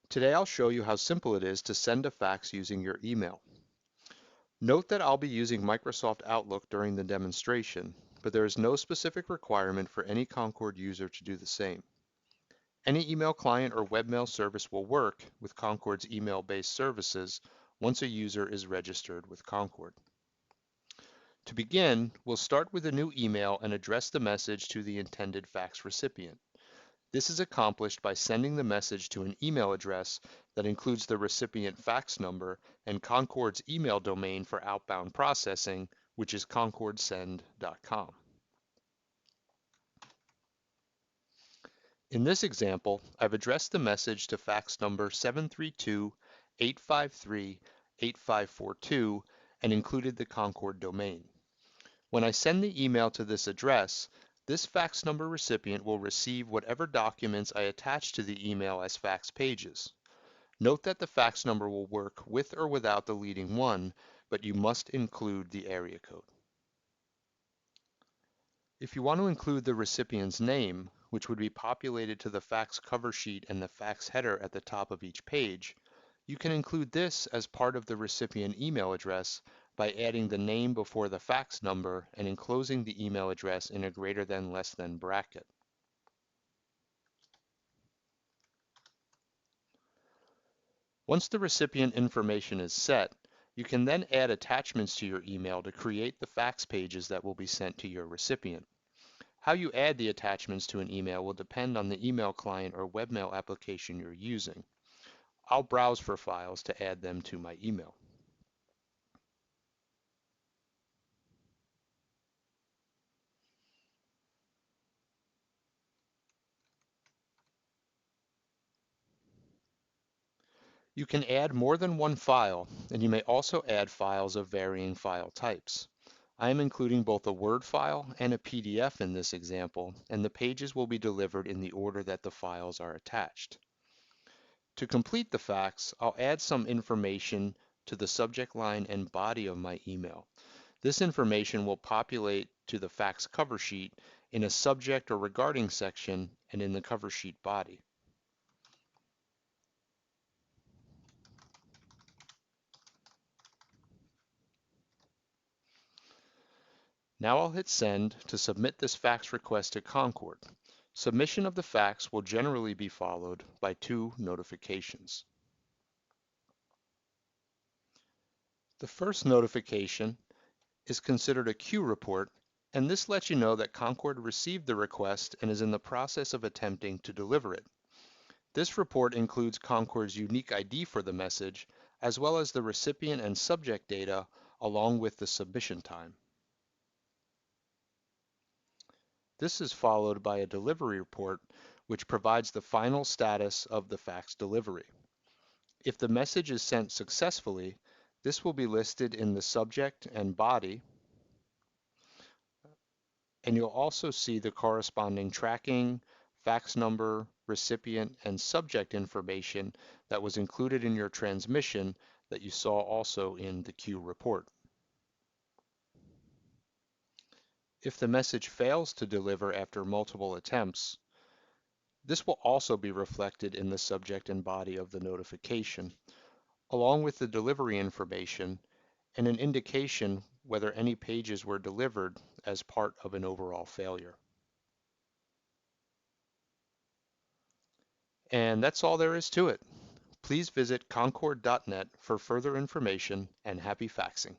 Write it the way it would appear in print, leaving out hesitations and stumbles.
Today I'll show you how simple it is to send a fax using your email. Note that I'll be using Microsoft Outlook during the demonstration, but there is no specific requirement for any Concord user to do the same. Any email client or webmail service will work with Concord's email-based services once a user is registered with Concord. To begin, we'll start with a new email and address the message to the intended fax recipient. This is accomplished by sending the message to an email address that includes the recipient fax number and Concord's email domain for outbound processing, which is concordsend.com. In this example, I've addressed the message to fax number 732-853-8542 and included the Concord domain. When I send the email to this address, this fax number recipient will receive whatever documents I attach to the email as fax pages. Note that the fax number will work with or without the leading one, but you must include the area code. If you want to include the recipient's name, which would be populated to the fax cover sheet and the fax header at the top of each page, you can include this as part of the recipient email address by adding the name before the fax number and enclosing the email address in a greater than less than bracket. Once the recipient information is set, you can then add attachments to your email to create the fax pages that will be sent to your recipient. How you add the attachments to an email will depend on the email client or webmail application you're using. I'll browse for files to add them to my email. You can add more than one file, and you may also add files of varying file types. I am including both a Word file and a PDF in this example, and the pages will be delivered in the order that the files are attached. To complete the fax, I'll add some information to the subject line and body of my email. This information will populate to the fax cover sheet in a subject or regarding section and in the cover sheet body. Now I'll hit send to submit this fax request to Concord. Submission of the fax will generally be followed by 2 notifications. The first notification is considered a queue report, and this lets you know that Concord received the request and is in the process of attempting to deliver it. This report includes Concord's unique ID for the message, as well as the recipient and subject data, along with the submission time. This is followed by a delivery report, which provides the final status of the fax delivery. If the message is sent successfully, this will be listed in the subject and body, and you'll also see the corresponding tracking, fax number, recipient, and subject information that was included in your transmission that you saw also in the queue report. If the message fails to deliver after multiple attempts, this will also be reflected in the subject and body of the notification, along with the delivery information and an indication whether any pages were delivered as part of an overall failure. And that's all there is to it. Please visit concord.net for further information, and happy faxing.